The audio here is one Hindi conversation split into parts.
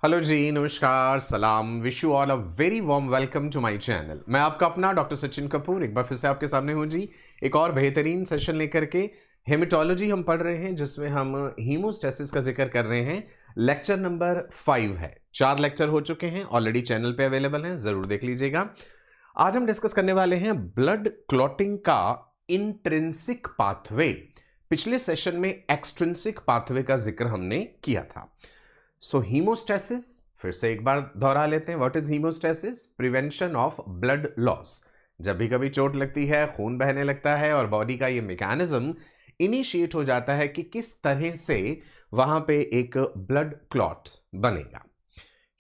हेलो जी, नमस्कार, सलाम, wish you all a very warm welcome to my channel. मैं आपका अपना डॉक्टर सचिन कपूर एक बार फिर से आपके सामने हूँ जी, एक और बेहतरीन सेशन लेकर के। हेमेटोलॉजी हम पढ़ रहे हैं जिसमें हम हीमोस्टेसिस का जिक्र कर रहे हैं। लेक्चर नंबर 5 है। 4 लेक्चर हो चुके हैं, ऑलरेडी चैनल पे अवेलेबल हैं, ज़रूर देख लीजिएगा। आज हम डिस्कस करने वाले हैं ब्लड क्लॉटिंग का इंट्रिंसिक पाथवे। पिछले सेशन में एक्सट्रिंसिक पाथवे का जिक्र हमने किया था। सो हीमोस्टेसिस फिर से एक बार दोहरा लेते हैं। What is haemostasis? Prevention of blood loss. जब भी कभी चोट लगती है, खून बहने लगता है और बॉडी का ये मैकेनिज्म इनिशिएट हो जाता है कि किस तरह से वहां पे एक ब्लड क्लॉट बनेगा।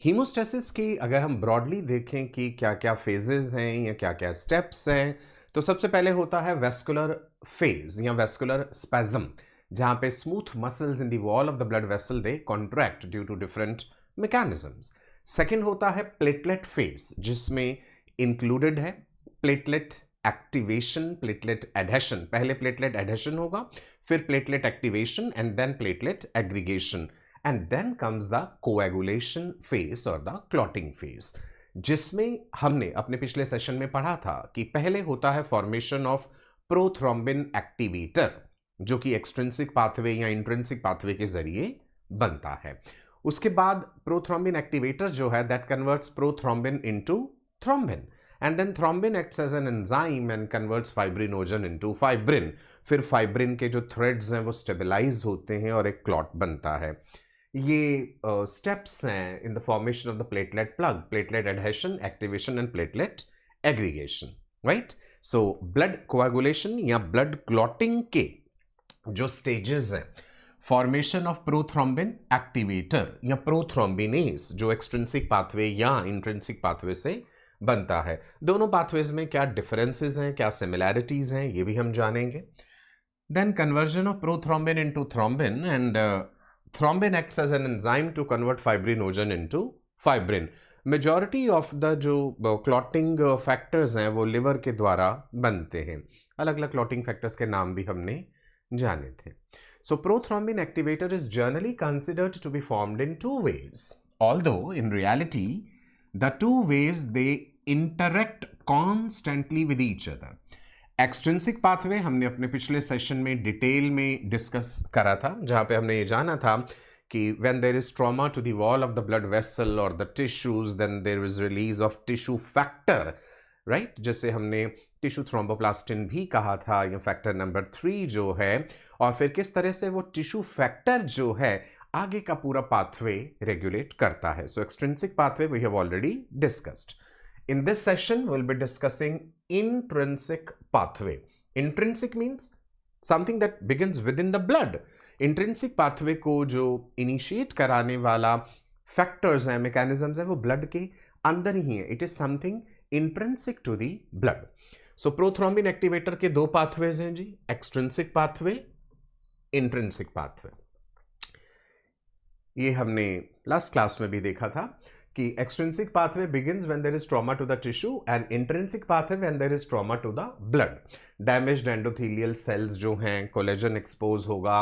हीमोस्टेसिस की अगर हम ब्रॉडली देखें कि क्या क्या फेजेस हैं या क्या क्या स्टेप्स हैं, तो सबसे पहले होता है वेस्कुलर फेज या वेस्कुलर स्पैज्म, जहां पे smooth muscles in the wall of the blood vessel they contract due to different mechanisms. Second होता है प्लेटलेट फेज, जिसमें इंक्लूडेड है प्लेटलेट एक्टिवेशन, प्लेटलेट एडहेशन। पहले प्लेटलेट एडहेशन होगा, फिर platelet activation and then platelet aggregation, and then comes the coagulation phase और द क्लॉटिंग फेज, जिसमें हमने अपने पिछले सेशन में पढ़ा था कि पहले होता है फॉर्मेशन ऑफ प्रोथ्रोम्बिन एक्टिवेटर, जो कि एक्सट्रिंसिक पाथवे या इंट्रिंसिक पाथवे के जरिए बनता है। उसके बाद प्रोथ्रोम्बिन एक्टिवेटर जो है that converts prothrombin into thrombin, and then thrombin acts as an enzyme and converts fibrinogen into fibrin. फिर फाइब्रिन के जो थ्रेड्स हैं वो स्टेबलाइज होते हैं और एक क्लॉट बनता है। ये स्टेप्स हैं in the formation of the platelet plug, platelet adhesion, activation and platelet aggregation, right. So blood coagulation या ब्लड क्लॉटिंग के जो स्टेजेस हैं, फॉर्मेशन ऑफ प्रोथ्रोम्बिन एक्टिवेटर या प्रोथ्रोम्बिनेज, जो एक्सट्रिंसिक पाथवे या इंट्रिंसिक पाथवे से बनता है। दोनों पाथवेज में क्या डिफरेंसेस हैं, क्या सिमिलैरिटीज हैं, ये भी हम जानेंगे। Then conversion of prothrombin into thrombin, and thrombin acts as an enzyme to convert fibrinogen into fibrin. Majority of the जो क्लॉटिंग फैक्टर्स हैं वो लिवर के द्वारा बनते हैं। अलग अलग क्लॉटिंग फैक्टर्स के नाम भी हमने जाने थे। So prothrombin activator is generally considered to be formed in two ways, although in reality the two ways they interact constantly with each other. Extrinsic pathway हमने अपने पिछले सेशन में डिटेल में डिस्कस करा था, जहां पे हमने ये जाना था कि when there is trauma to the wall of the blood vessel or the tissues, then there is release of tissue factor, right, जैसे हमने टिश्यू थ्रोम्बोप्लास्टिन भी कहा था, या फैक्टर नंबर 3 जो है, और फिर किस तरह से वो टिश्यू फैक्टर जो है आगे का पूरा पाथवे रेगुलेट करता है। So extrinsic pathway we have already discussed. In this session, we'll be discussing intrinsic pathway. Intrinsic means something that begins within the blood. Intrinsic pathway को जो initiate कराने वाला factors हैं, mechanisms हैं, वो blood के अंदर ही हैं. It is something intrinsic to the blood. So prothrombin activator के दो pathways हैं जी, extrinsic pathway, intrinsic pathway. ये हमने last class में भी देखा था कि extrinsic pathway begins when there is trauma to the tissue and intrinsic pathway when there is trauma to the blood. Damaged endothelial cells जो हैं, कोलेजन एक्सपोज होगा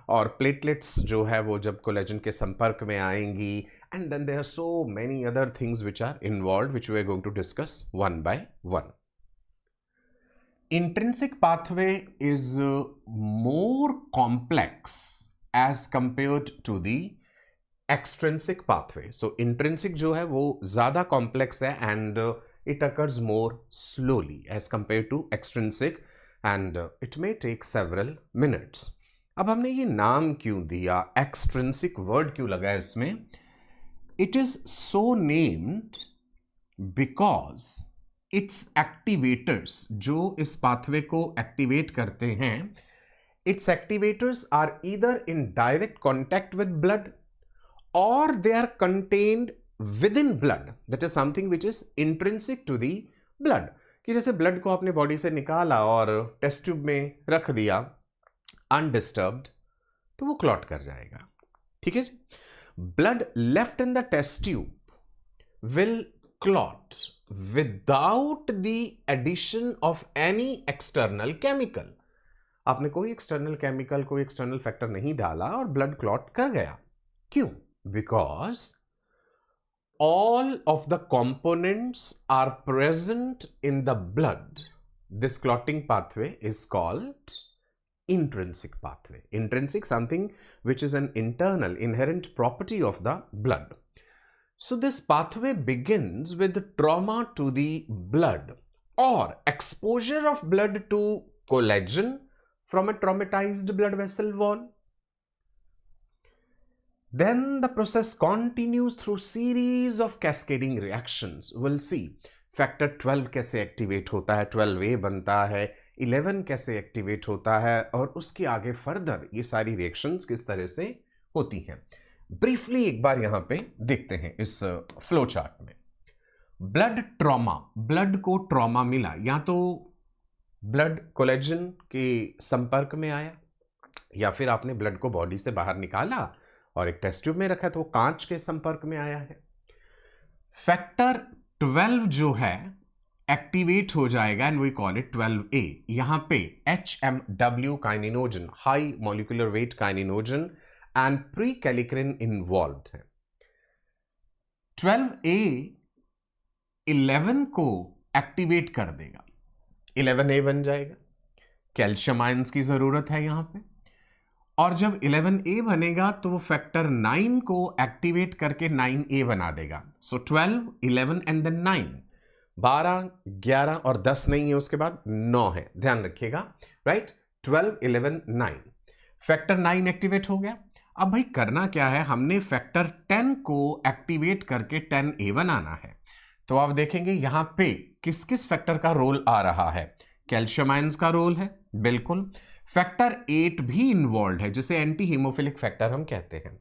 और platelets जो है वो जब कोलेजन के संपर्क में आएंगी, and then there are so many other things which are involved which we are going to discuss one by one. Intrinsic pathway is more complex as compared to the extrinsic pathway. So intrinsic जो है वो ज्यादा कॉम्प्लेक्स है and it occurs more slowly as compare to extrinsic, and it may take several minutes. अब हमने ये नाम क्यों दिया, एक्सट्रिंसिक वर्ड क्यों लगा इसमें? It is so named because its activators, जो इस पाथवे को एक्टिवेट करते हैं, its activators are either in direct contact with blood or they are contained within blood. That is something which is intrinsic to the blood. कि जैसे ब्लड को अपने बॉडी से निकाला और टेस्ट ट्यूब में रख दिया अनडिस्टर्ब्ड, तो वो क्लॉट कर जाएगा, ठीक है जी। Blood left in the test tube will clot without the addition of any external chemical. आपने कोई एक्सटर्नल केमिकल, कोई एक्सटर्नल फैक्टर नहीं डाला और ब्लड क्लॉट कर गया। क्यों? Because all of the components are present in the blood, this clotting pathway is called intrinsic pathway. Intrinsic, something which is an internal, inherent property of the blood. So this pathway begins with trauma to the blood or exposure of blood to collagen from a traumatized blood vessel wall. Then the process continues through series of cascading reactions. We'll see factor 12 कैसे एक्टिवेट होता है, 12A बनता है, 11 कैसे एक्टिवेट होता है और उसके आगे फर्दर ये सारी रिएक्शंस किस तरह से होती हैं. ब्रीफली एक बार यहां पे देखते हैं इस फ्लो चार्ट में. ब्लड ट्रॉमा, ब्लड को ट्रॉमा मिला, या तो ब्लड कोलेजन के संपर्क में आया या फिर आपने ब्लड को बॉडी से बाहर निकाला और एक टेस्ट ट्यूब में रखा तो वो कांच के संपर्क में आया है. फैक्टर 12 जो है एक्टिवेट हो जाएगा and we call it 12A. यहां पे HMW kininogen, high molecular weight kininogen and pre kallikrein involve है. 12A 11 को एक्टिवेट कर देगा, 11A बन जाएगा. कैल्शियम आयंस की जरूरत है यहां पे, और जब 11A बनेगा तो वो फैक्टर 9 को एक्टिवेट करके 9A बना देगा. सो 12, 11 एंड देन 9. 12, 11 और 10 नहीं है, उसके बाद 9 है, ध्यान रखिएगा. राइट, 12, 11, 9. फैक्टर 9 एक्टिवेट हो गया. अब भाई करना क्या है, हमने फैक्टर 10 को एक्टिवेट करके 10A बनाना है. तो आप देखेंगे यहां पे किस किस फैक्टर का रोल आ रहा है. कैल्शियम आयंस का रोल है, बिल्कुल. फैक्टर 8 भी इन्वॉल्व है, जिसे एंटी हीमोफिलिक फैक्टर हम कहते हैं.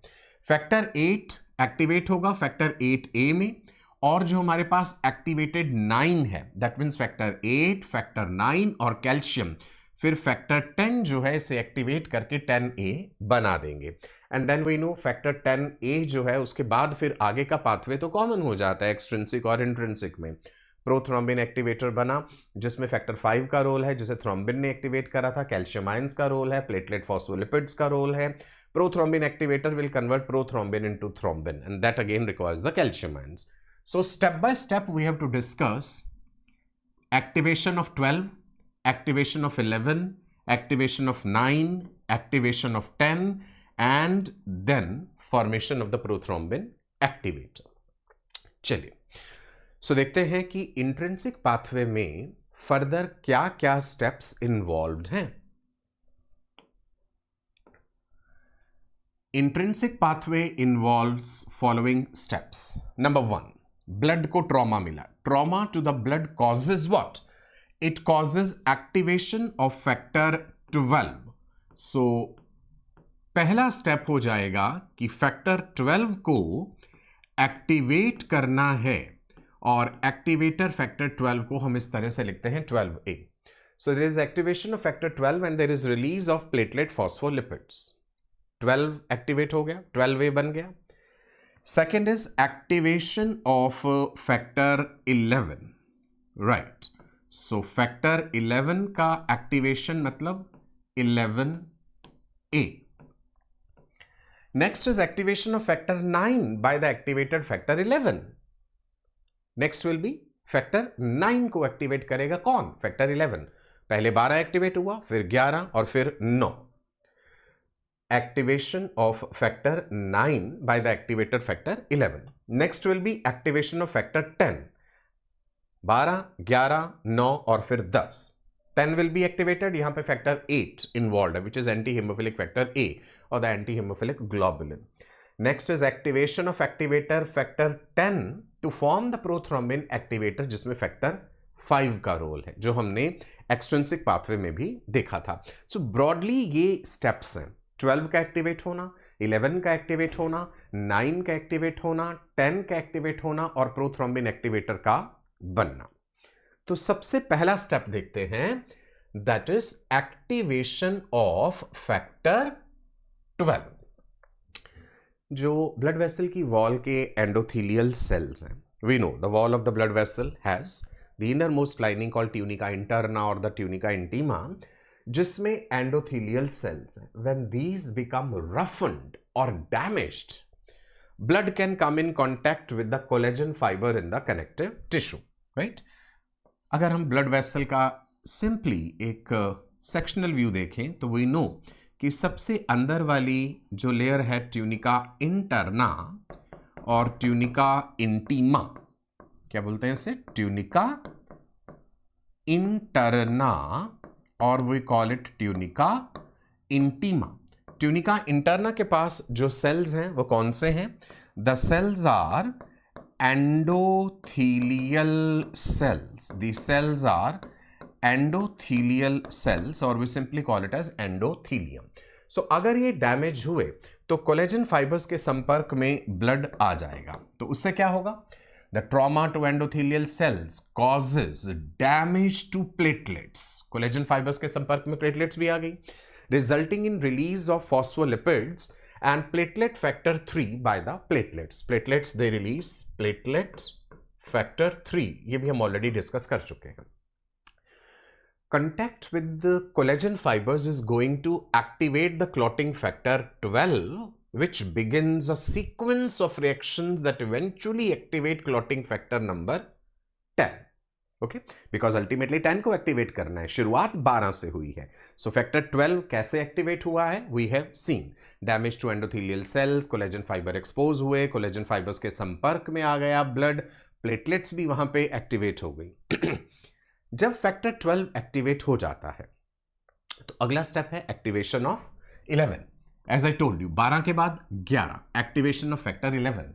फैक्टर 8 एक्टिवेट होगा फैक्टर 8A में, और जो हमारे पास एक्टिवेटेड 9 है, दैट मीन्स फैक्टर 8, फैक्टर 9 और कैल्शियम, फिर फैक्टर 10 जो है इसे एक्टिवेट करके 10A बना देंगे. And then we know factor 10A जो है उसके बाद फिर आगे का पाथवे तो कॉमन हो जाता है एक्सट्रिंसिक और इंट्रिंसिक में. प्रोथ्रोम्बिन एक्टिवेटर बना जिसमें फैक्टर 5 का रोल है, जिसे थ्रोम्बिन ने एक्टिवेट करा था. कैल्शियम आयंस का रोल है, प्लेटलेट फॉस्फोलिपिड्स का रोल है. Prothrombin activator will convert prothrombin into thrombin and that again requires the calcium ions. So step by step we have to discuss activation of 12, activation of 11, activation of 9, activation of 10 and then formation of the prothrombin activator. चलिए, सो देखते हैं कि इंट्रिंसिक पाथवे में फर्दर क्या क्या स्टेप्स इन्वॉल्व्ड हैं. Intrinsic pathway involves following steps. Number 1, blood को ट्रॉमा मिला. Trauma to the blood causes what? It causes activation of factor 12. So पहला स्टेप हो जाएगा कि फैक्टर 12 को एक्टिवेट करना है, और एक्टिवेटर फैक्टर 12 को हम इस तरह से लिखते हैं 12A. So there is activation of factor 12 and there is release of platelet phospholipids. 12 activate हो गया, 12A बन गया. Second is activation of factor 11. Right, so factor 11 का एक्टिवेशन मतलब 11A. Next is activation of factor 9 by the activated factor 11. Next will be factor 9 को एक्टिवेट करेगा कौन? फैक्टर 11. पहले 12 एक्टिवेट हुआ, फिर 11 और फिर 9. Activation of factor 9 by the activated factor 11. Next will B activation of factor 10. 12, 11, 9 और फिर 10. 10 विल बी एक्टिवेटेड, यहां पे फैक्टर 8 इन्वॉल्व है, which is anti haemophilic factor A और the anti haemophilic globulin. Next is activation of activator factor 10 to form the prothrombin activator, जिसमें फैक्टर 5 का रोल है, जो हमने एक्सट्रिंसिक पाथवे में भी देखा था. सो ब्रॉडली ये स्टेप्स हैं. 12 का एक्टिवेट होना, 11 का एक्टिवेट होना, 9 का एक्टिवेट होना, 10 का एक्टिवेट होना और प्रोथ्रोम्बिन एक्टिवेटर का बनना. तो सबसे पहला स्टेप देखते हैं, that is activation of factor 12. जो ब्लड वेसल की वॉल के एंडोथेलियल सेल्स हैं, we know the wall of the blood vessel has the inner most lining called tunica interna और द ट्यूनिका इंटीमा, जिसमें एंडोथेलियल सेल्स हैं. व्हेन दीज बिकम रफन्ड और damaged blood can come in contact with the collagen fiber in the connective tissue, right? अगर हम ब्लड वेसल का सिंपली एक सेक्शनल व्यू देखें तो वी नो कि सबसे अंदर वाली जो लेयर है ट्यूनिका इंटरना और ट्यूनिका इंटीमा, क्या बोलते हैं इसे? ट्यूनिका इंटरना और we call it tunica intima. Tunica interna के पास जो सेल्स हैं वो कौन से हैं? The cells are endothelial cells. The cells are endothelial cells or we simply call it as endothelium. So अगर ये डैमेज हुए तो कोलेजन फाइबर्स के संपर्क में ब्लड आ जाएगा, तो उससे क्या होगा? The trauma to endothelial cells causes damage to platelets. Collagen fibres के संपर्क में प्लेटलेट्स भी आ गई, resulting in release of phospholipids and platelet factor 3 by the platelets. Platelets they release platelet factor 3, ये भी हम ऑलरेडी डिस्कस कर चुके हैं. Contact with the collagen fibers is going to activate the clotting factor 12, which begins a sequence of reactions that eventually activate clotting factor number 10. Okay, because ultimately 10 को एक्टिवेट करना है, शुरुआत 12 से हुई है. सो फैक्टर 12 कैसे एक्टिवेट हुआ है? We have seen damage to endothelial cells, collagen fibre expose हुए, कोलेजन फाइबर्स के संपर्क में आ गया ब्लड, प्लेटलेट्स भी वहां पे एक्टिवेट हो गई. जब फैक्टर 12 एक्टिवेट हो जाता है तो अगला स्टेप है activation of 11. As I told you, 12 के बाद 11, एक्टिवेशन ऑफ फैक्टर 11.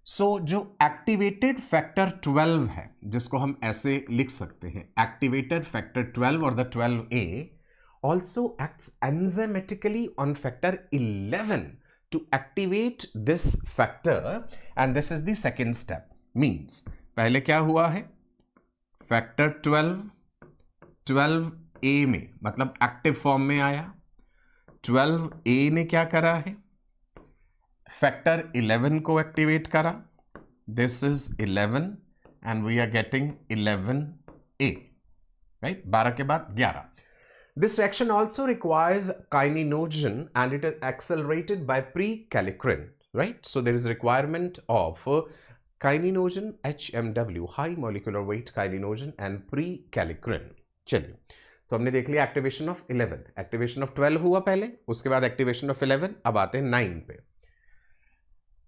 सो जो एक्टिवेटेड फैक्टर 12 है, जिसको हम ऐसे लिख सकते हैं, एक्टिवेटेड फैक्टर 12 और the 12A also acts enzymatically on factor 11 to activate this factor, and this is the second step. Means पहले क्या हुआ है? फैक्टर 12A में मतलब एक्टिव फॉर्म में आया, 12A ने क्या करा है? फैक्टर 11 को एक्टिवेट करा. This is 11 and we are getting 11A, right? 12 के बाद 11. This reaction also requires kininogen and it is accelerated by prekallikrein, right? So there is requirement of kininogen, HMW, high molecular weight kininogen and prekallikrein. चलिए, तो हमने देख लिया एक्टिवेशन ऑफ 11, एक्टिवेशन ऑफ 12 हुआ पहले, उसके बाद एक्टिवेशन ऑफ 11. अब आते हैं 9 पे,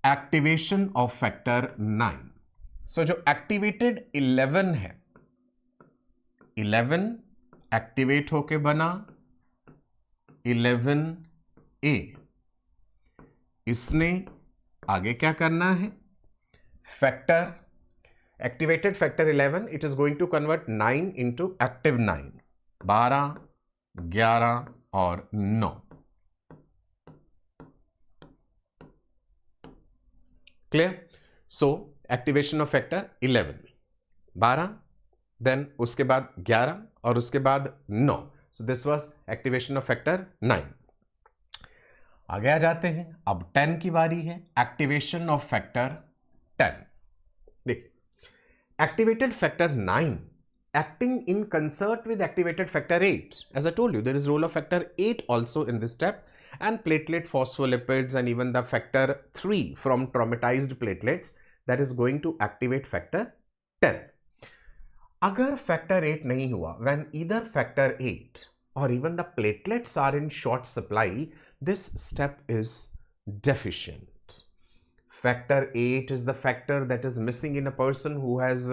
एक्टिवेशन ऑफ फैक्टर 9. सो जो एक्टिवेटेड 11 है, 11 एक्टिवेट होके बना 11A. इसने आगे क्या करना है? Factor activated factor 11, it is going to convert 9 into active 9. 12, 11 और 9. Clear? So activation of factor 11, 12, then उसके बाद 11 और उसके बाद 9. So this was activation of factor 9. आगे आ जाते हैं, अब 10 की बारी है, एक्टिवेशन ऑफ फैक्टर 10. देखिए, activated factor 9 acting in concert with activated factor 8. As I told you, there is role of factor 8 also in this step, and platelet phospholipids and even the factor 3 from traumatized platelets that is going to activate factor 10. अगर factor 8 नहीं हुआ, when either factor 8 or even the platelets are in short supply, this step is deficient. Factor 8 is the factor that is missing in a person who has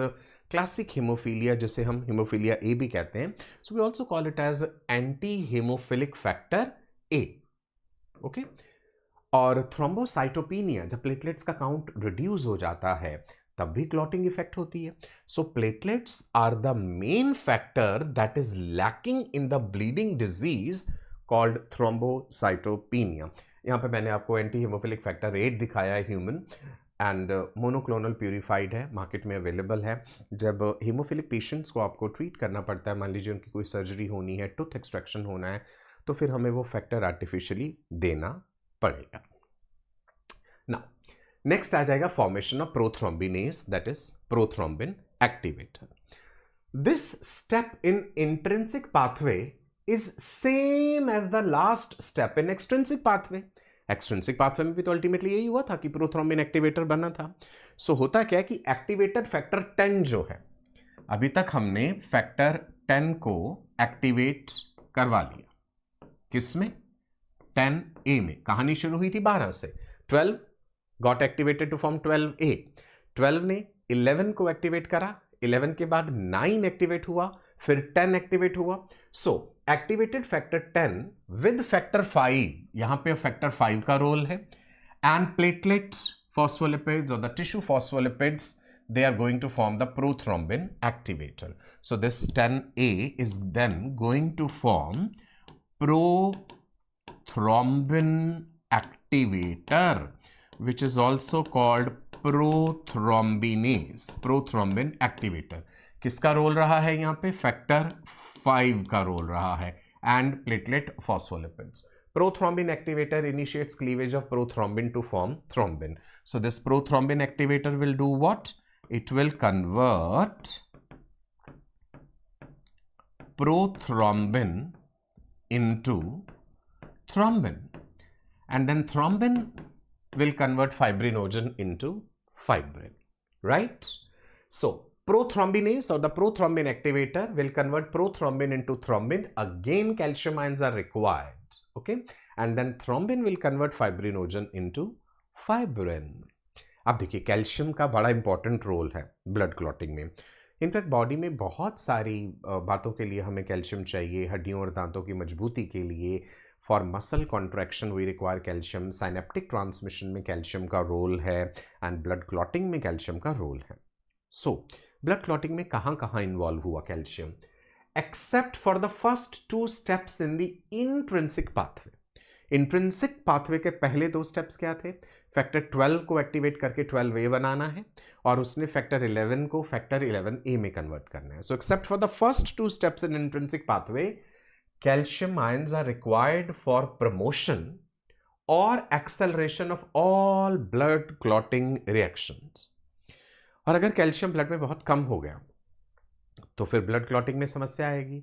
classic haemophilia, जिसे हम हीमोफीलिया ए भी कहते हैं. So we also call it as anti haemophilic factor A. Okay, और थ्रोम्बोसाइटोपिनिया, जब प्लेटलेट्स का काउंट रिड्यूस हो जाता है तब भी क्लॉटिंग इफेक्ट होती है. So platelets are the main factor that is lacking in the bleeding disease called thrombocytopenia. यहाँ पे मैंने आपको एंटी हीमोफिलिक फैक्टर 8 दिखाया है, ह्यूमन एंड मोनोक्लोनल प्यूरिफाइड है, मार्केट में अवेलेबल है. जब हीमोफिलिक पेशेंट्स को आपको ट्रीट करना पड़ता है, मान लीजिए उनकी कोई सर्जरी होनी है, टूथ एक्सट्रैक्शन होना है, तो फिर हमें वो फैक्टर आर्टिफिशियली देना पड़ेगा. नाउ नेक्स्ट आ जाएगा formation of prothrombinase, that is prothrombin activator. This step in intrinsic pathway is same as the last step in extrinsic pathway. Extrinsic pathway में भी तो अल्टीमेटली यही हुआ था कि प्रोथ्रोम्बिन एक्टिवेटर बना था। सो होता क्या है कि एक्टिवेटेड फैक्टर 10 जो है, अभी तक हमने फैक्टर 10 को एक्टिवेट करवा लिया। किसमें? 10A में। कहानी शुरू हुई थी 12 से, 12 got activated to form 12A, 12 ने 11 को एक्टिवेट करा, 11 के बाद 9 एक्टिवेट हुआ, फिर 10 एक्टिवेट हुआ। सो एक्टिवेटेड फैक्टर 10 विद फैक्टर 5, यहां पे फैक्टर 5 का रोल है, and platelets, phospholipids or the tissue phospholipids, they are going to form the prothrombin activator. So this 10A is then going to form prothrombin activator, which is also called prothrombinase, prothrombin activator. किसका रोल रहा है यहाँ पे? फैक्टर 5 का रोल रहा है, and platelet phospholipids. Prothrombin activator initiates cleavage of prothrombin to form thrombin. So this prothrombin activator will do what? It will convert prothrombin into thrombin, and then thrombin will convert fibrinogen into fibrin, right? So prothrombinase or the prothrombin activator will convert prothrombin into thrombin. Again calcium ions are required, okay, and then thrombin will convert fibrinogen into fibrin. अब देखिए कैल्शियम का बड़ा इंपॉर्टेंट रोल है ब्लड क्लॉटिंग में। इनफैक्ट बॉडी में बहुत सारी बातों के लिए हमें कैल्शियम चाहिए। हड्डियों और दांतों की मजबूती के लिए, for muscle contraction we require calcium, synaptic transmission में कैल्शियम का रोल है, एंड ब्लड क्लॉटिंग में कैल्शियम का रोल है। सो ब्लड क्लॉटिंग में कहाँ इन्वॉल्व हुआ calcium? Except for the first 2 steps in the intrinsic pathway. Intrinsic pathway के पहले 2 स्टेप्स क्या थे? फैक्टर 12 को एक्टिवेट करके 12A बनाना है, और उसने फैक्टर 11 को फैक्टर 11A में कन्वर्ट करना है। So except for the first 2 steps in intrinsic pathway, calcium ions are required for promotion or acceleration of all blood clotting reactions. और अगर कैल्शियम ब्लड में बहुत कम हो गया तो फिर ब्लड क्लॉटिंग में समस्या आएगी।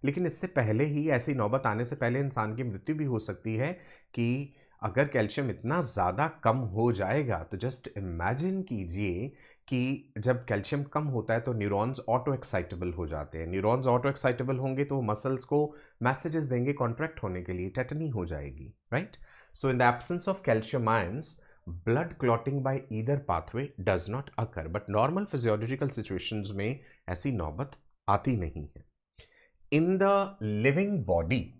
लेकिन इससे पहले ही, ऐसी नौबत आने से पहले इंसान की मृत्यु भी हो सकती है कि अगर कैल्शियम इतना ज़्यादा कम हो जाएगा तो जस्ट इमेजिन कीजिए कि जब कैल्शियम कम होता है तो न्यूरॉन्स ऑटो एक्साइटेबल हो जाते हैं। न्यूरॉन्स ऑटो एक्साइटेबल होंगे तो मसल्स को मैसेजेस देंगे कॉन्ट्रैक्ट होने के लिए, टेटनी हो जाएगी, right? So in the absence of calcium ions, blood clotting by either pathway does not occur, but normal physiological situations में ऐसी नौबत आती नहीं है। In the living body,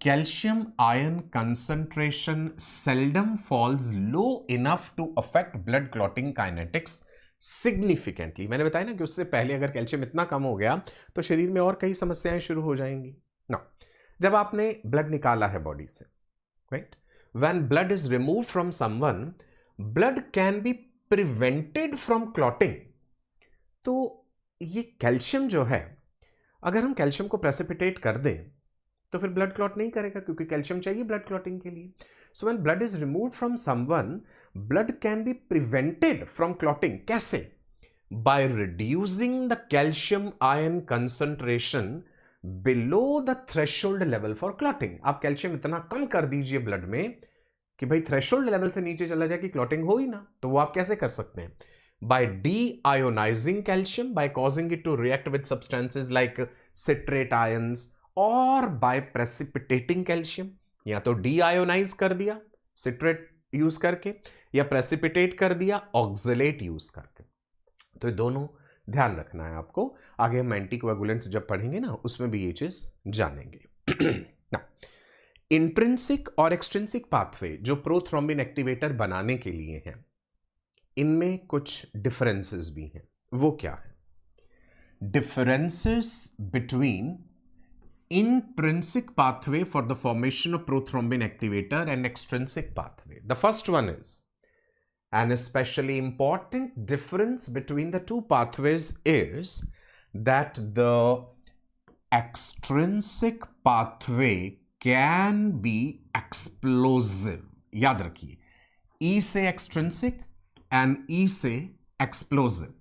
calcium ion concentration seldom falls low enough to affect blood clotting kinetics significantly. मैंने बताया ना कि उससे पहले अगर कैल्शियम इतना कम हो गया तो शरीर में और कई समस्याएं शुरू हो जाएंगी ना। जब आपने ब्लड निकाला है बॉडी से, right, when blood is removed from someone, blood can be prevented from clotting. तो ये कैल्शियम जो है, अगर हम कैल्शियम को प्रेसिपिटेट कर दें तो फिर ब्लड क्लॉट नहीं करेगा, क्योंकि कैल्शियम चाहिए ब्लड क्लॉटिंग के लिए। So when blood is removed from someone, blood can be prevented from clotting. कैसे? By reducing the calcium ion concentration below the threshold level for clotting. आप कैल्शियम इतना कम कर दीजिए ब्लड में कि भाई थ्रेशोल्ड लेवल से नीचे चला जाए कि क्लॉटिंग हो ही ना। तो वो आप कैसे कर सकते हैं? By deionizing calcium, by causing it to react with substances like citrate ions, और बाय प्रेसिपिटेटिंग कैल्शियम। या तो डीआयोनाइज कर दिया सिट्रेट यूज करके, या प्रेसिपिटेट कर दिया ऑक्सलेट यूज करके। तो ये दोनों ध्यान रखना है आपको। आगे हम एंटीकोएगुलेंट्स जब पढ़ेंगे ना, उसमें भी ये चीज जानेंगे। ना, इंट्रिंसिक और एक्सट्रिंसिक पाथवे जो प्रोथ्रोम्बिन एक्टिवेटर बनाने के लिए हैं, इनमें कुछ डिफरेंसेस भी हैं। वो क्या है? Differences between intrinsic pathway for the formation of prothrombin activator and extrinsic pathway. The first one is, an especially important difference between the two pathways is that the extrinsic pathway can be explosive. याद रखिए, E से extrinsic and E से explosive.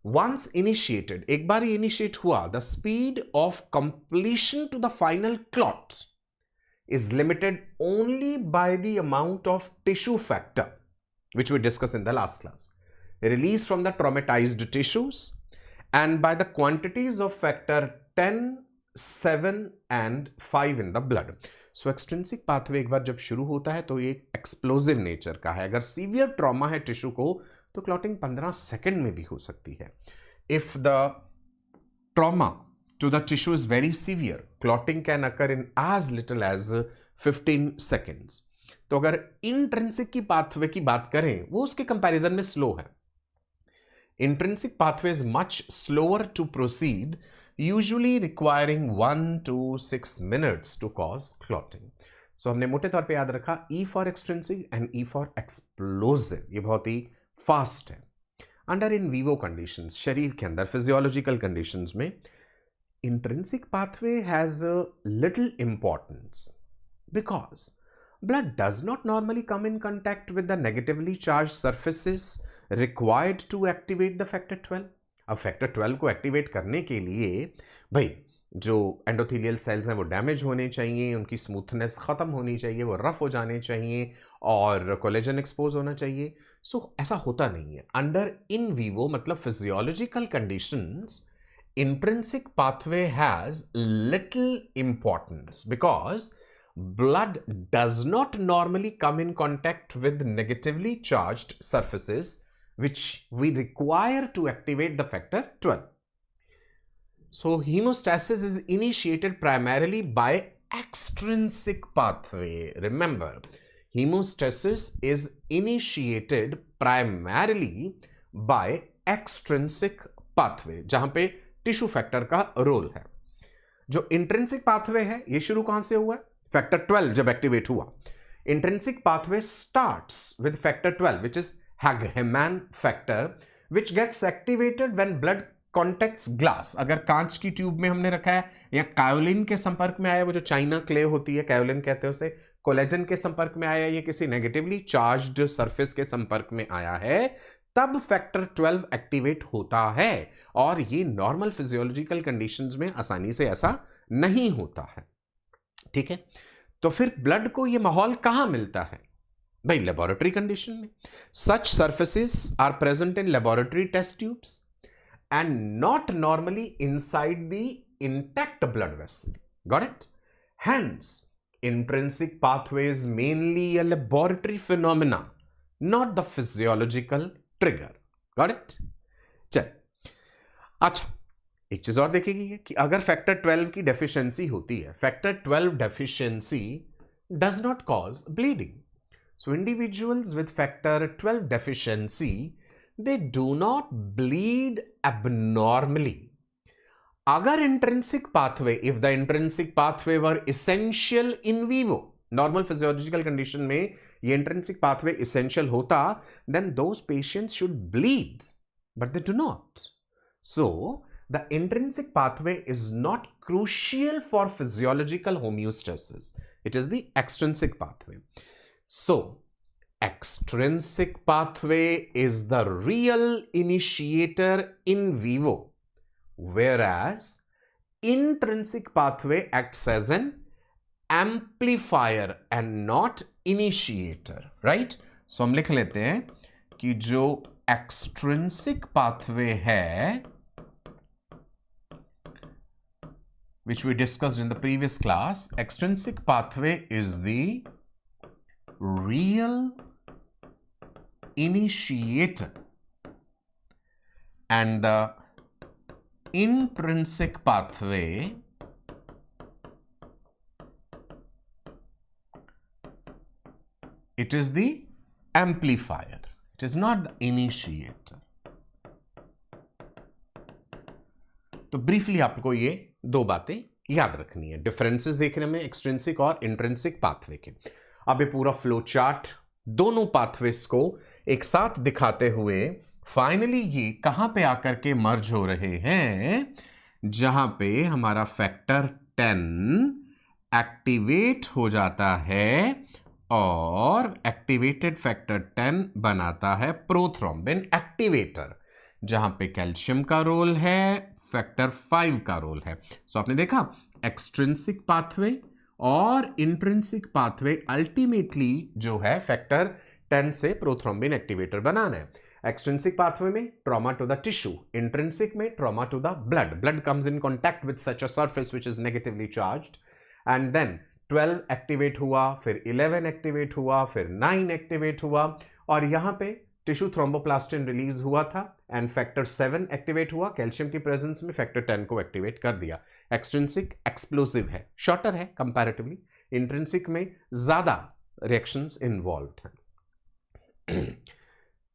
Once initiated, एक बार इनिशिएट हुआ, the speed of completion to the final clot is limited only by the amount of tissue factor, which we discussed in the last class, released from the traumatized tissues, and by the quantities of factor 10, 7 and 5 in the blood. So extrinsic pathway एक बार जब शुरू होता है तो ये एक्सप्लोसिव नेचर का है. अगर सीवियर ट्रॉमा है टिश्यू को तो क्लॉटिंग 15 सेकंड में भी हो सकती है. If the trauma to the tissue is very severe, clotting can occur in as little as 15 seconds. तो अगर इंट्रिंसिक की पाथवे की बात करें वो उसके कंपैरिजन में स्लो है. Intrinsic pathway is much slower to proceed, usually requiring 1 to 6 minutes to cause clotting. So हमने मोटे तौर पे याद रखा E for extrinsic and E for explosive. ये बहुत ही फास्ट है. अंडर इन वीवो कंडीशंस, शरीर के अंदर फिजियोलॉजिकल कंडीशंस में intrinsic pathway has a little importance because blood does not normally come in contact with the negatively charged surfaces required to activate the factor 12. अब factor 12 को एक्टिवेट करने के लिए भाई जो एंडोथेलियल सेल्स हैं वो डैमेज होने चाहिए, उनकी स्मूथनेस खत्म होनी चाहिए, वो रफ हो जाने चाहिए और कोलेजन एक्सपोज होना चाहिए. सो ऐसा होता नहीं है. अंडर इन वीवो मतलब physiological conditions, intrinsic pathway has little importance because blood does not normally come in contact with negatively charged surfaces which we require to activate the factor 12. So hemostasis is initiated primarily by extrinsic pathway. Remember, hemostasis is initiated primarily by extrinsic pathway, जहां पे टिश्यू फैक्टर का रोल है. जो इंट्रिंसिक पाथवे है ये शुरू कहां से हुआ? फैक्टर 12 जब एक्टिवेट हुआ. Intrinsic pathway starts with factor 12 which is Hageman factor which gets activated when blood contacts glass. अगर कांच की ट्यूब में हमने रखा है या कायोलिन के संपर्क में आया, वो जो चाइना क्ले होती है कायोलिन कहते हैं उसे, कोलेजन के संपर्क में आया, ये किसी नेगेटिवली चार्ज्ड सरफेस के संपर्क में आया है, तब फैक्टर 12 एक्टिवेट होता है. और ये नॉर्मल फिजियोलॉजिकल कंडीशंस में आसानी से ऐसा नहीं होता है. ठीक है, तो फिर ब्लड को ये माहौल कहां मिलता है? भाई लेबोरेटरी कंडीशन में. Such surfaces are present in laboratory test tubes and not normally inside the intact blood vessel. Got it? Hence intrinsic pathway is mainly a laboratory phenomena, not the physiological trigger. Got it? चल, अच्छा एक चीज और देखी गई है कि अगर फैक्टर 12 की डेफिशिएंसी होती है, factor 12 deficiency does not cause bleeding. So individuals with factor 12 deficiency they do not bleed abnormally. अगर intrinsic pathway, if the intrinsic pathway were essential in vivo, normal physiological condition में ये इंट्रिंसिक पाथवे इसेंशियल होता, then those patients should bleed, but they do not. So the intrinsic pathway is not crucial for physiological homeostasis. It is the extrinsic pathway. So extrinsic pathway is the real initiator in vivo, whereas intrinsic pathway acts as an amplifier and not initiator. Right? So हम लिख लेते हैं कि जो extrinsic pathway है, which we discussed in the previous class, extrinsic pathway is the real initiator and the intrinsic pathway it is the amplifier. It is not the initiator. तो ब्रीफली आपको ये दो बातें याद रखनी है, डिफरेंसेस देखने में एक्सट्रिंसिक और इंट्रिंसिक पाथवे के. अब ये पूरा फ्लो चार्ट दोनों पाथवेज को एक साथ दिखाते हुए फाइनली ये कहां पे आकर के मर्ज हो रहे हैं, जहां पे हमारा फैक्टर 10 एक्टिवेट हो जाता है और एक्टिवेटेड फैक्टर 10 बनाता है प्रोथ्रोम्बिन एक्टिवेटर, जहां पे कैल्शियम का रोल है, फैक्टर 5 का रोल है. सो आपने देखा एक्सट्रिंसिक पाथवे और इंट्रिंसिक पाथवे अल्टीमेटली जो है फैक्टर 10 से प्रोथ्रोम्बिन एक्टिवेटर बनाना है। एक्सट्रिंसिक पाथवे में trauma to the tissue, intrinsic में trauma to the blood comes in contact with such a surface which is negatively charged, and then 12 activate हुआ, फिर 11 एक्टिवेट हुआ, फिर 9 एक्टिवेट हुआ, और यहां पे टिश्यू थ्रोम्बोप्लास्टिन रिलीज हुआ था एंड फैक्टर 7 एक्टिवेट हुआ, कैल्शियम की प्रेजेंस में फैक्टर 10 को एक्टिवेट कर दिया। एक्सट्रिंसिक एक्सप्लोसिव है, शॉर्टर है कंपैरेटिवली, इंट्रिंसिक में ज्यादा रिएक्शंस इन्वॉल्व हैं।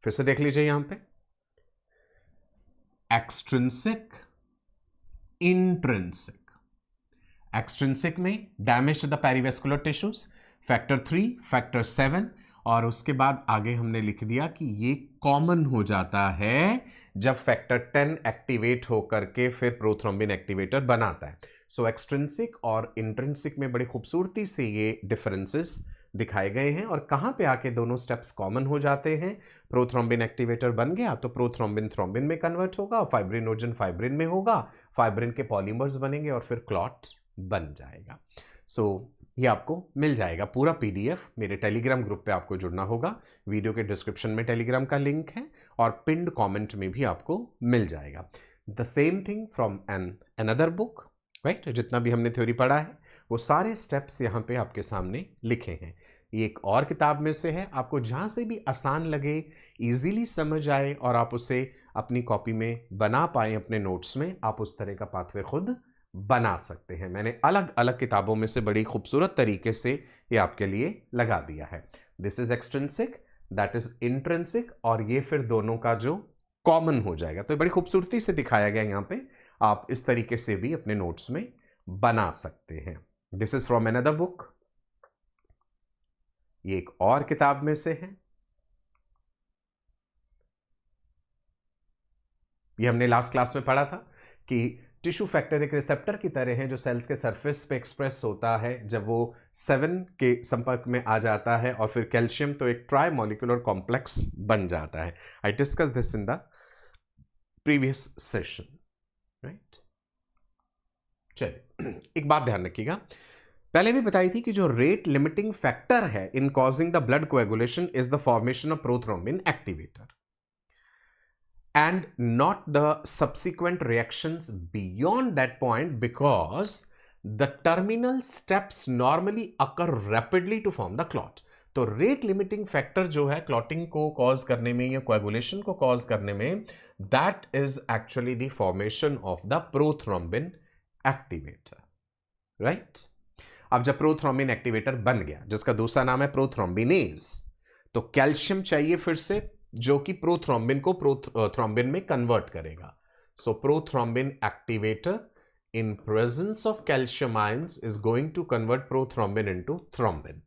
फिर से देख लीजिए यहां पे एक्सट्रिंसिक, इंट्रिंसिक। एक्सट्रिंसिक में damage to the perivascular tissues, factor 3, factor 7, और उसके बाद आगे हमने लिख दिया कि ये कॉमन हो जाता है जब फैक्टर 10 एक्टिवेट होकर के फिर प्रोथ्रोम्बिन एक्टिवेटर बनाता है। सो एक्सट्रिंसिक और इंट्रिंसिक में बड़ी खूबसूरती से ये डिफरेंसेस दिखाए गए हैं, और कहां पे आके दोनों स्टेप्स कॉमन हो जाते हैं। प्रोथ्रोम्बिन एक्टिवेटर बन गया तो प्रोथ्रोम्बिन थ्रोम्बिन में कन्वर्ट होगा, फाइब्रिनोजन फाइब्रिन में होगा, फाइब्रिन के पॉलीमर्स बनेंगे और फिर क्लॉट बन जाएगा। सो ये आपको मिल जाएगा पूरा पीडीएफ। मेरे टेलीग्राम ग्रुप पे आपको जुड़ना होगा, वीडियो के डिस्क्रिप्शन में टेलीग्राम का लिंक है और पिंड कमेंट में भी आपको मिल जाएगा। The same thing from another book, right. जितना भी हमने थ्योरी पढ़ा है वो सारे स्टेप्स यहाँ पे आपके सामने लिखे हैं। ये एक और किताब में से है, आपको जहाँ से भी आसान लगे, इजीली समझ आए और आप उसे अपनी कॉपी में बना पाए अपने नोट्स में, आप उस तरह का पाथवे खुद बना सकते हैं। मैंने अलग अलग किताबों में से बड़ी खूबसूरत तरीके से ये आपके लिए लगा दिया है। This is extrinsic, that is intrinsic, और ये फिर दोनों का जो कॉमन हो जाएगा। तो बड़ी खूबसूरती से दिखाया गया यहाँ पे, आप इस तरीके से भी अपने नोट्स में बना सकते हैं। This is from another book, ये एक और किताब में से है। ये हमने लास्ट क्लास में पढ़ा था कि टिश्यू फैक्टर एक रिसेप्टर की तरह है जो सेल्स के सरफेस पे एक्सप्रेस होता है जब वो 7 के संपर्क में आ जाता है, और फिर कैल्शियम तो एक ट्राई मॉलिक्यूलर कॉम्प्लेक्स बन जाता है। I discuss this in the previous session, right. चलिए एक बात ध्यान रखिएगा, पहले भी बताई थी कि जो रेट लिमिटिंग फैक्टर है in causing the blood coagulation is the formation of prothrombin activator and not the subsequent reactions beyond that point, because the terminal steps normally occur rapidly to form the clot. तो रेट लिमिटिंग फैक्टर जो है क्लॉटिंग को कॉज करने में या कोएगुलेशन को कॉज करने में, that is actually the formation of the prothrombin activator, right. अब जब प्रोथ्रोम्बिन एक्टिवेटर बन गया जिसका दूसरा नाम है प्रोथ्रोम्बिनेज, तो कैल्शियम चाहिए फिर से जो कि प्रोथ्रोम्बिन को प्रोथ्रोम्बिन में कन्वर्ट करेगा। So prothrombin activator in presence of calcium ions is going to convert prothrombin into thrombin.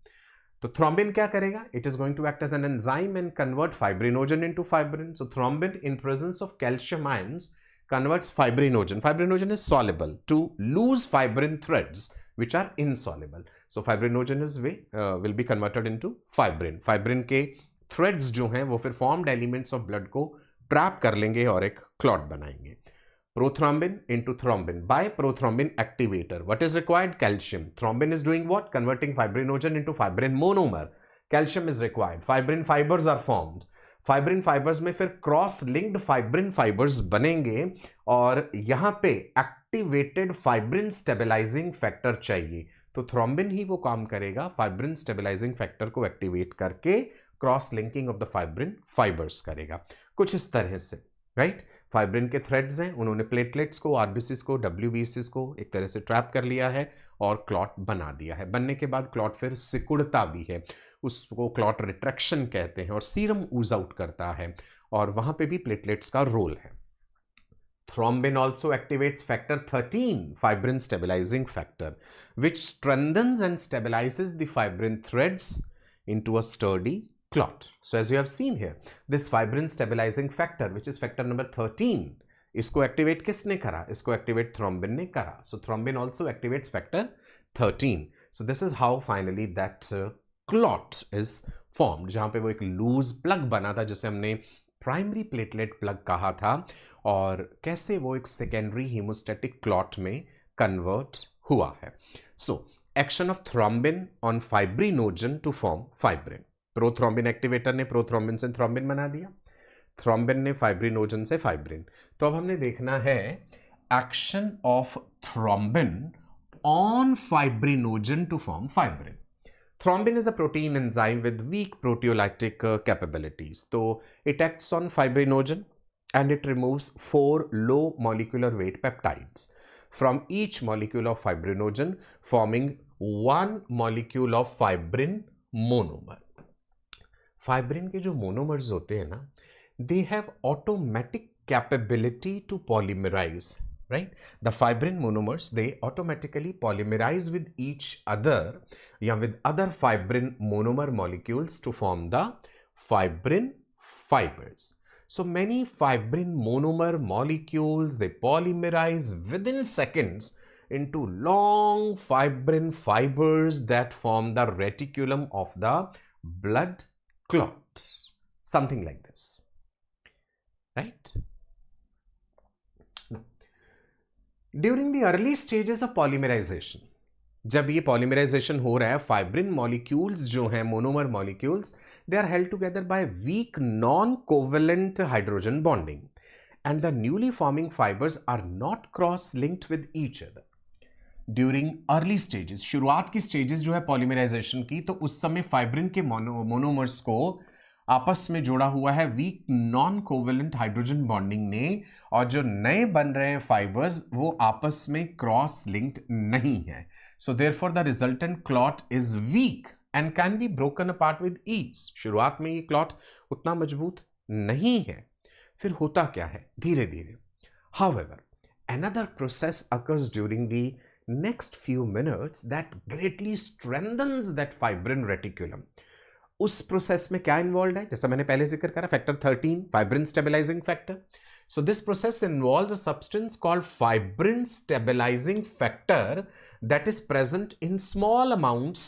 तो थ्रोम्बिन क्या करेगा? It is going to act as an enzyme and convert fibrinogen into fibrin. So thrombin in presence of calcium ions converts fibrinogen. Fibrinogen is soluble to lose fibrin threads which are insoluble. So fibrinogen is will be converted into fibrin. Fibrin के threads जो हैं वो फिर formed elements of blood को trap कर लेंगे और एक clot बनाएंगे. Prothrombin into thrombin by prothrombin activator. What is required? Calcium. Thrombin is doing what? Converting fibrinogen into fibrin monomer. Calcium is required. Fibrin fibers are formed. Fibrin fibres में फिर क्रॉस लिंक्ड फाइब्रिन फाइबर्स बनेंगे और यहां पे एक्टिवेटेड फाइब्रिन स्टेबलाइजिंग फैक्टर चाहिए। तो थ्रोम्बिन ही वो काम करेगा, फाइब्रिन स्टेबलाइजिंग फैक्टर को एक्टिवेट करके cross linking of the fibrin fibres करेगा, कुछ इस तरह से, राइट। फाइब्रिन के थ्रेड्स हैं, उन्होंने प्लेटलेट्स को, आरबीसीज को, डब्ल्यूबीसीज को एक तरह से ट्रैप कर लिया है और क्लॉट बना दिया है। बनने के बाद क्लॉट फिर सिकुड़ता भी है, उसको क्लॉट रिट्रैक्शन कहते हैं, और सीरम ऊज आउट करता है, और वहां पे भी प्लेटलेट्स का रोल है। Thrombin also activates factor 13, fibrin stabilizing factor, which strengthens and stabilizes the fibrin threads into a sturdy clot. So as you have seen here, this fibrin stabilizing factor, which is factor number 13, इसको एक्टिवेट किसने करा? इसको एक्टिवेट थ्रोम्बिन ने करा. So thrombin also activates factor 13. So this is how finally that clot is formed, जहां पे वो एक लूज प्लग बना था जिसे हमने प्राइमरी प्लेटलेट प्लग कहा था, और कैसे वो एक सेकेंडरी हीमोस्टैटिक क्लॉट में कन्वर्ट हुआ है। So action of thrombin on fibrinogen to form fibrin. Prothrombin activator ने प्रोथ्रोम्बिन से थ्रोम्बिन बना दिया, थ्रोम्बिन ने फाइब्रिनोजन से फाइब्रिन। तो अब हमने देखना है action of thrombin on fibrinogen to form fibrin. Thrombin is a protein enzyme with weak proteolytic capabilities. So it acts on fibrinogen and it removes 4 low molecular weight peptides from each molecule of fibrinogen, forming 1 molecule of fibrin monomer. Fibrin के जो monomers होते हैं ना, they have automatic capability to polymerize. Right? The fibrin monomers, they automatically polymerize with each other, with other fibrin monomer molecules to form the fibrin fibers. So many fibrin monomer molecules, they polymerize within seconds into long fibrin fibers that form the reticulum of the blood clot. Something like this. Right? During the early stages of polymerization, जब ये पॉलीमराइजेशन हो रहा है, फाइब्रिन मॉलिक्यूल्स जो हैं, monomer molecules, they are held together by weak non covalent hydrogen bonding and the newly forming fibres are not cross linked with each other. During early stages, शुरुआत की स्टेजेस जो है पॉलीमराइजेशन की, तो उस समय फाइब्रिन के मोनोमर्स को आपस में जोड़ा हुआ है weak non covalent hydrogen bonding ने, और जो नए बन रहे हैं फाइबर्स वो आपस में क्रॉस लिंक्ड नहीं है। So therefore the resultant clot is weak and can be broken apart with ease. शुरुआत में ये क्लॉट उतना मजबूत नहीं है, फिर होता क्या है धीरे धीरे। However, another process occurs during the next few minutes that greatly strengthens that fibrin reticulum. उस प्रोसेस में क्या इन्वॉल्व है, जैसा मैंने पहले जिक्र करा, factor 13, fibrin stabilising factor. So this process involves a substance called fibrin stabilizing factor that is present in small amounts,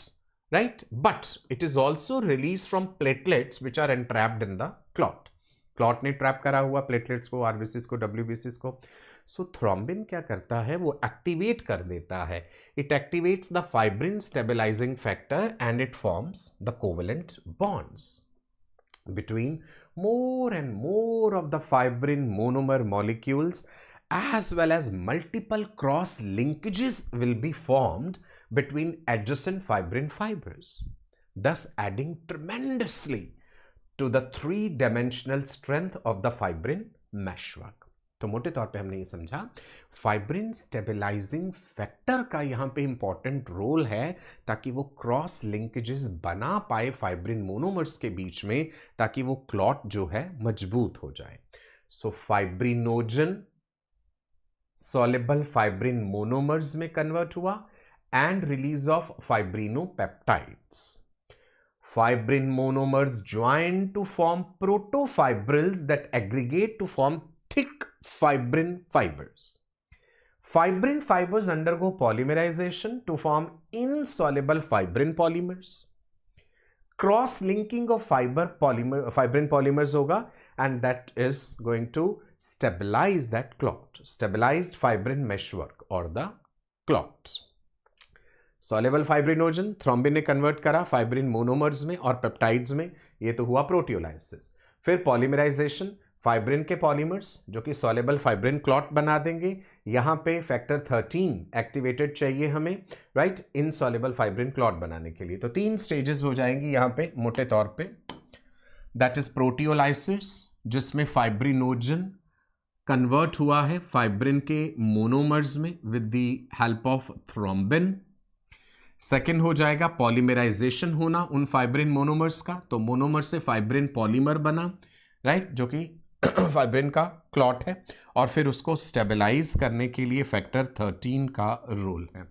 right? But it is also released from platelets which are entrapped in the clot. Clot ने ट्रैप करा हुआ प्लेटलेट्स को, आरबीसीज को, डब्ल्यूबीसीज को. सो थ्रोम्बिन क्या करता है, वो एक्टिवेट कर देता है. It activates the fibrin stabilising factor and it forms the covalent bonds between more and more of the fibrin monomer molecules, as well as multiple cross linkages will be formed between adjacent fibrin fibers, thus adding tremendously to the three-dimensional strength of the fibrin meshwork. तो मोटे तौर पे हमने ये समझा फाइब्रिन स्टेबलाइजिंग फैक्टर का यहाँ पे इंपॉर्टेंट रोल है ताकि वो क्रॉस लिंकेजेस बना पाए फाइब्रिन मोनोमर्स के बीच में, ताकि वो क्लॉट जो है मजबूत हो जाए. So fibrinogen soluble fibrin monomers में कन्वर्ट हुआ and release of fibrinopeptides. Fibrin monomers join to form protofibrils that aggregate to form thick fibrin fibers. Fibrin fibers undergo polymerization to form insoluble fibrin polymers. Cross-linking of fibrin polymers होगा and that is going to stabilize that clot, stabilized fibrin meshwork or the clot. Soluble fibrinogen thrombin ने कन्वर्ट करा फाइब्रिन मोनोमर्स में और पेप्टाइड्स में, ये तो हुआ प्रोटियोलाइसिस. फिर पॉलीमराइजेशन, फाइब्रिन के पॉलीमर्स जो कि सॉल्युबल फाइब्रिन क्लॉट बना देंगे. यहाँ पे फैक्टर 13 एक्टिवेटेड चाहिए हमें, राइट, इनसॉल्युबल फाइब्रिन क्लॉट बनाने के लिए. तो 3 स्टेजेस हो जाएंगी यहाँ पे मोटे तौर पे. दैट इज प्रोटियोलाइसिस जिसमें फाइब्रिनोजन कन्वर्ट हुआ है फाइब्रिन के मोनोमर्स में with the help of thrombin. Second हो जाएगा पॉलीमराइजेशन होना उन फाइब्रिन मोनोमर्स का, तो मोनोमर से फाइब्रिन पॉलीमर बना, राइट, जो कि फाइब्रिन का क्लॉट है, और फिर उसको स्टेबलाइज करने के लिए फैक्टर 13 का रोल है.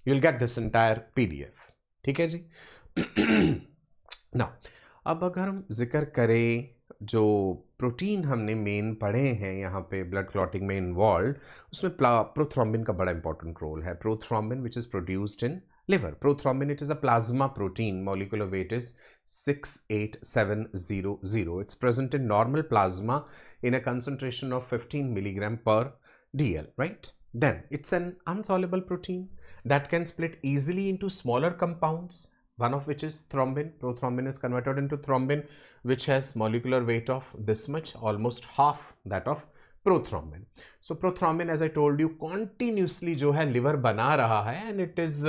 You will get this entire PDF, ठीक है जी. नाउ अब अगर हम जिक्र करें जो प्रोटीन हमने मेन पढ़े हैं यहाँ पे ब्लड क्लॉटिंग में इन्वॉल्व, उसमें प्रोथ्रोम्बिन का बड़ा इंपॉर्टेंट रोल है. Prothrombin which is produced in liver. Prothrombin, it is a plasma protein. Molecular weight is 68700. It's present in normal plasma in a concentration of 15 milligram per dl, right? Then it's an unsoluble protein that can split easily into smaller compounds, one of which is thrombin. Prothrombin is converted into thrombin, which has molecular weight of this much, almost half that of prothrombin. So prothrombin, as I told you, continuously जो है liver बना रहा है, and it is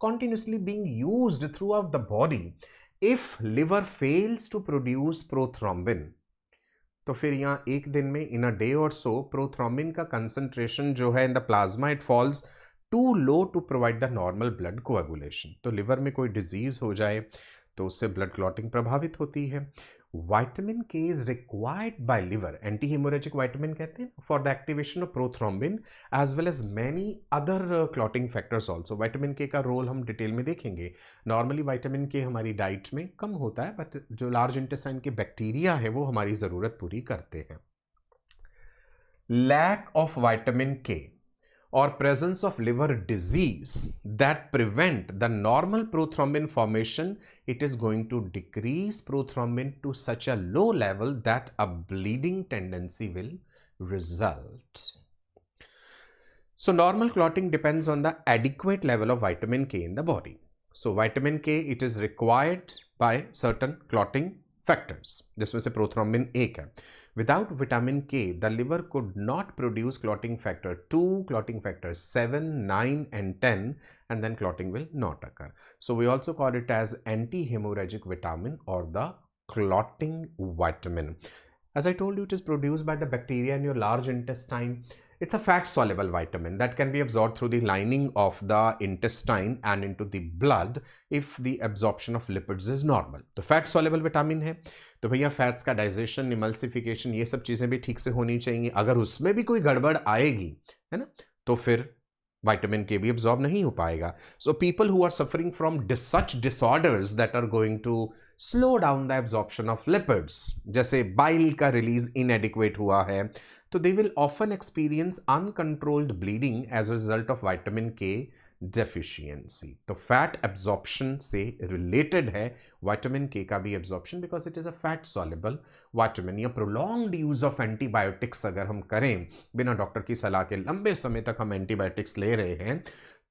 continuously being used throughout the body. If liver fails to produce prothrombin, तो फिर यहाँ एक दिन में इन अ डे और सो प्रोथ्रोम्बिन का कंसंट्रेशन जो है in the plasma it falls too low to provide the normal blood coagulation. तो लिवर में कोई डिजीज हो जाए तो उससे ब्लड क्लॉटिंग प्रभावित होती है. Vitamin K is required by liver, anti haemorrhagic vitamin कहते हैं, for the activation of prothrombin as well as many other clotting factors also. Vitamin K का रोल हम डिटेल में देखेंगे. नॉर्मली विटामिन के हमारी डाइट में कम होता है, बट जो लार्ज इंटेस्टाइन के बैक्टीरिया है वो हमारी ज़रूरत पूरी करते हैं. लैक ऑफ विटामिन के or presence of liver disease that prevent the normal prothrombin formation, it is going to decrease prothrombin to such a low level that a bleeding tendency will result. So normal clotting depends on the adequate level of vitamin K in the body. So vitamin K, it is required by certain clotting factors, जिसमें से prothrombin एक है. Without vitamin K, the liver could not produce clotting factor 2, clotting factor 7, 9 and 10, and then clotting will not occur. So we also call it as anti-hemorrhagic vitamin or the clotting vitamin. As I told you, it is produced by the bacteria in your large intestine. It's a fat-soluble vitamin that can be absorbed through the lining of the intestine and into the blood if the absorption of lipids is normal. तो fat-soluble vitamin है, तो भैया फैट्स का डाइजेशन, इमल्सिफिकेशन, ये सब चीज़ें भी ठीक से होनी चाहिए. अगर उसमें भी कोई गड़बड़ आएगी, है ना, तो फिर विटामिन के भी एब्जॉर्ब नहीं हो पाएगा. So people who are suffering from such disorders that are going to slow down the absorption of lipids, जैसे बाइल का रिलीज इनएडिक्वेट हुआ है, तो they will often experience uncontrolled bleeding as a result of vitamin K deficiency. तो फैट एब्जॉर्प्शन से रिलेटेड है विटामिन के का भी absorption, because it is a fat soluble vitamin. या प्रोलॉन्ग्ड यूज ऑफ एंटीबायोटिक्स अगर हम करें, बिना डॉक्टर की सलाह के लंबे समय तक हम एंटीबायोटिक्स ले रहे हैं,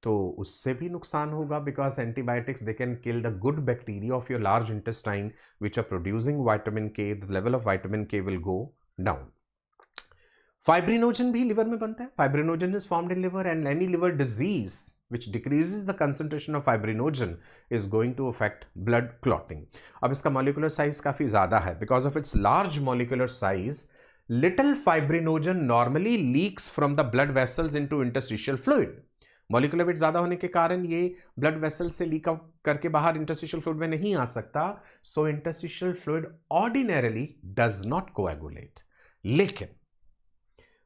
तो उससे भी नुकसान होगा, because antibiotics they can kill the good bacteria of your large intestine which are producing vitamin K. The level of vitamin K will go down. Fibrinogen भी लिवर में बनता है. Fibrinogen is formed in liver and any liver disease which decreases the concentration of fibrinogen is going to affect blood clotting. अब इसका molecular size काफ़ी ज़्यादा है. Because of its large molecular size, little fibrinogen normally leaks from the blood vessels into interstitial fluid. Molecular weight ज़्यादा होने के कारण ये blood vessel से leak out करके बाहर interstitial fluid में नहीं आ सकता. So interstitial fluid ordinarily does not coagulate. लेकिन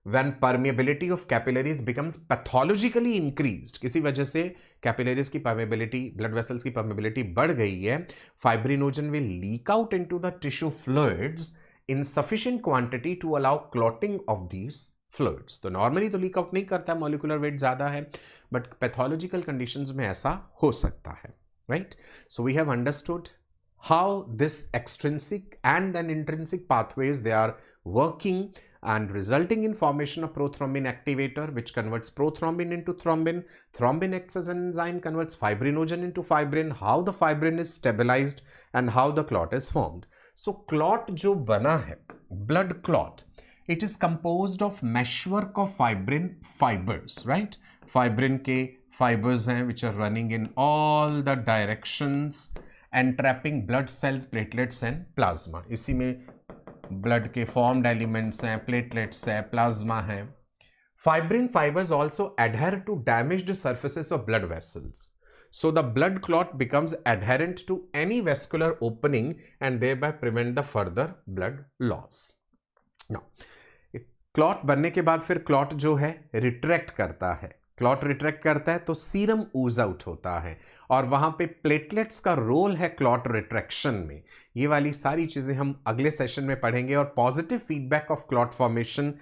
when permeability of capillaries becomes pathologically increased, किसी वजह से capillaries की permeability, blood vessels की permeability बढ़ गई है, fibrinogen will leak out into the tissue fluids in sufficient quantity to allow clotting of these fluids. तो normally तो leak out नहीं करता, molecular weight ज़्यादा है, but pathological conditions में ऐसा हो सकता है, right? So we have understood how this extrinsic and then intrinsic pathways they are working and resulting in formation of prothrombin activator, which converts prothrombin into thrombin. Thrombin acts as an enzyme, converts fibrinogen into fibrin, how the fibrin is stabilized and how the clot is formed. So clot जो बना है, blood clot, it is composed of meshwork of fibrin fibers, right? Fibrin के fibers हैं which are running in all the directions and trapping blood cells, platelets and plasma. इसी में ब्लड के फॉर्म्ड एलिमेंट्स हैं, प्लेटलेट्स है, प्लाज्मा है. Fibrin fibres also adhere to damaged surfaces of blood vessels, so the blood clot becomes adherent to any vascular opening and thereby prevent the further blood loss. Now clot बनने के बाद फिर क्लॉट जो है रिट्रैक्ट करता है. क्लॉट रिट्रैक्ट करता है तो सीरम ऊज आउट होता है, और वहां पे प्लेटलेट्स का रोल है क्लॉट रिट्रैक्शन में. ये वाली सारी चीजें हम अगले सेशन में पढ़ेंगे, और positive feedback of clot formation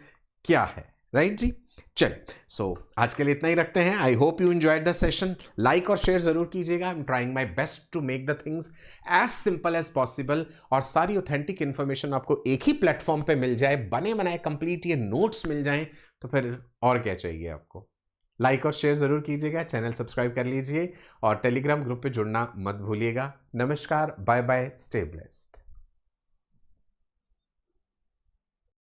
क्या है, राइट जी. चलिए, सो आज के लिए इतना ही रखते हैं. I hope you enjoyed the session. Like और शेयर जरूर कीजिएगा. I am trying my best to make the things as simple as possible, और सारी ऑथेंटिक इन्फॉर्मेशन आपको एक ही प्लेटफॉर्म पे मिल जाए, बने बनाए कंप्लीट ये नोट्स मिल जाएं, तो फिर और क्या चाहिए आपको. लाइक और शेयर ज़रूर कीजिएगा, चैनल सब्सक्राइब कर लीजिए और टेलीग्राम ग्रुप पे जुड़ना मत भूलिएगा। नमस्कार, बाय बाय, स्टे ब्लेस्ड।